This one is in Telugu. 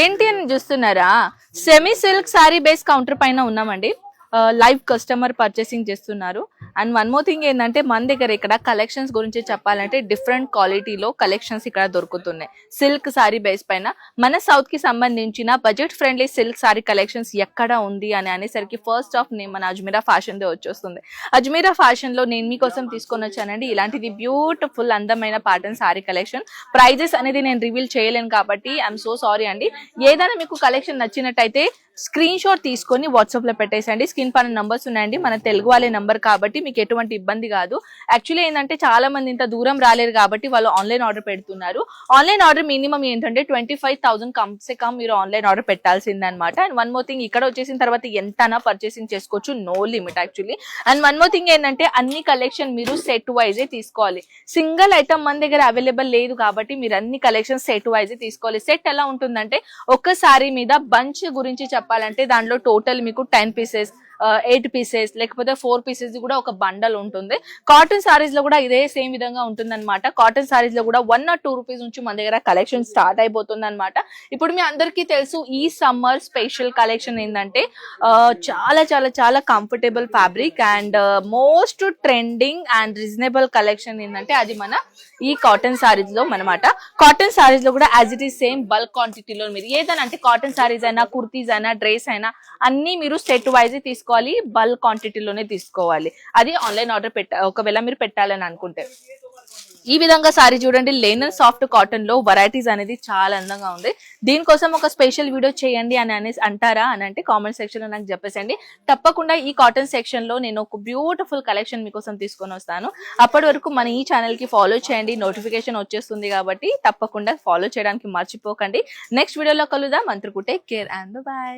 ఏంటి అని చూస్తున్నారా? Semi silk sorry base counter పైన ఉన్నామండి. లైవ్ కస్టమర్ పర్చేసింగ్ చేస్తున్నారు. అండ్ వన్ మోర్ థింగ్ ఏంటంటే మన దగ్గర ఇక్కడ కలెక్షన్స్ గురించి చెప్పాలంటే డిఫరెంట్ క్వాలిటీలో కలెక్షన్స్ ఇక్కడ దొరుకుతున్నాయి. సిల్క్ సారీ బేస్ పైన మన సౌత్ కి సంబంధించిన budget friendly silk sorry collections ఎక్కడ ఉంది అని అనేసరికి ఫస్ట్ ఆఫ్ మన అజ్మీరా ఫ్యాషన్ దే వచ్చేస్తుంది. అజ్మీరా ఫ్యాషన్ లో నేను మీకోసం తీసుకొని వచ్చానండి ఇలాంటిది బ్యూటిఫుల్ అందమైన ప్యాటర్న్ సారీ కలెక్షన్. ప్రైజెస్ అనేది నేను రివీల్ చేయలేను కాబట్టి ఐఎమ్ సో సారీ అండి. ఏదైనా మీకు కలెక్షన్ నచ్చినట్టయితే స్క్రీన్ షాట్ తీసుకొని వాట్సాప్ లో పెట్టేసండి. స్క్రీన్ పైన నంబర్స్ ఉన్నాయండి, మన తెలుగు వాళ్ళే నంబర్ కాబట్టి మీకు ఎటువంటి ఇబ్బంది కాదు. యాక్చువల్లీ ఏంటంటే చాలా మంది ఇంత దూరం రాలేరు కాబట్టి వాళ్ళు ఆన్లైన్ ఆర్డర్ పెడుతున్నారు. ఆన్లైన్ ఆర్డర్ మినిమం ఏంటంటే 25,000 కమ్సే కమ్ మీరు ఆన్లైన్ ఆర్డర్ పెట్టాల్సిందనమాట. అండ్ వన్ మోర్ థింగ్ ఇక్కడ వచ్చేసిన తర్వాత ఎంతనా పర్చేసింగ్ చేసుకోవచ్చు, no limit actually. And one more thing ఏంటంటే అన్ని కలెక్షన్ మీరు సెట్ వైజే తీసుకోవాలి. సింగిల్ ఐటమ్ మన దగ్గర అవైలబుల్ లేదు కాబట్టి మీరు అన్ని కలెక్షన్ సెట్ వైజే తీసుకోవాలి. సెట్ ఎలా ఉంటుందంటే ఒక్క సారీ మీద బంచ్ గురించి చెప్పాలంటే దాంట్లో టోటల్ మీకు 10 పీసెస్ 8 పీసెస్ లేకపోతే 4 పీసెస్ కూడా ఒక బండల్ ఉంటుంది. కాటన్ సారీస్ లో కూడా ఇదే సేమ్ విధంగా ఉంటుంది అనమాట. కాటన్ సారీస్ లో కూడా 1 or 2 రూపీస్ నుంచి మన దగ్గర కలెక్షన్ స్టార్ట్ అయిపోతుంది అనమాట. ఇప్పుడు మీ అందరికీ తెలుసు ఈ సమ్మర్ స్పెషల్ కలెక్షన్ ఏంటంటే చాలా చాలా చాలా comfortable fabric and most trending and reasonable collection ఏంటంటే అది మన ఈ కాటన్ సారీస్ లో అనమాట. కాటన్ సారీస్ లో కూడా as it is same bulk క్వాంటిటీలో మీరు ఏదైనా అంటే కాటన్ సారీస్ అయినా కుర్తీస్ అయినా డ్రెస్ అయినా అన్ని మీరు సెట్ వైజ్ తీసుకోవాలి, బల్క్ క్వాంటిటీలోనే తీసుకోవాలి. అది ఆన్లైన్ ఆర్డర్ ఒకవేళ మీరు పెట్టాలని అనుకుంటే. ఈ విధంగా సారీ చూడండి, లెనిన్ సాఫ్ట్ కాటన్ లో వెరైటీస్ అనేది చాలా అందంగా ఉంది. దీనికోసం ఒక స్పెషల్ వీడియో చేయండి అని అంటారా అని అంటే కామెంట్ సెక్షన్ లో నాకు చెప్పేసండి. తప్పకుండా ఈ కాటన్ సెక్షన్ లో నేను ఒక బ్యూటిఫుల్ కలెక్షన్ మీకోసం తీసుకొని వస్తాను. అప్పటి వరకు మన ఈ ఛానల్ కి ఫాలో చేయండి, నోటిఫికేషన్ వచ్చేస్తుంది కాబట్టి తప్పకుండా ఫాలో చేయడానికి మర్చిపోకండి. నెక్స్ట్ వీడియోలో కలుద్దాం. అంతవరకు టేక్ కేర్ అండ్ బై.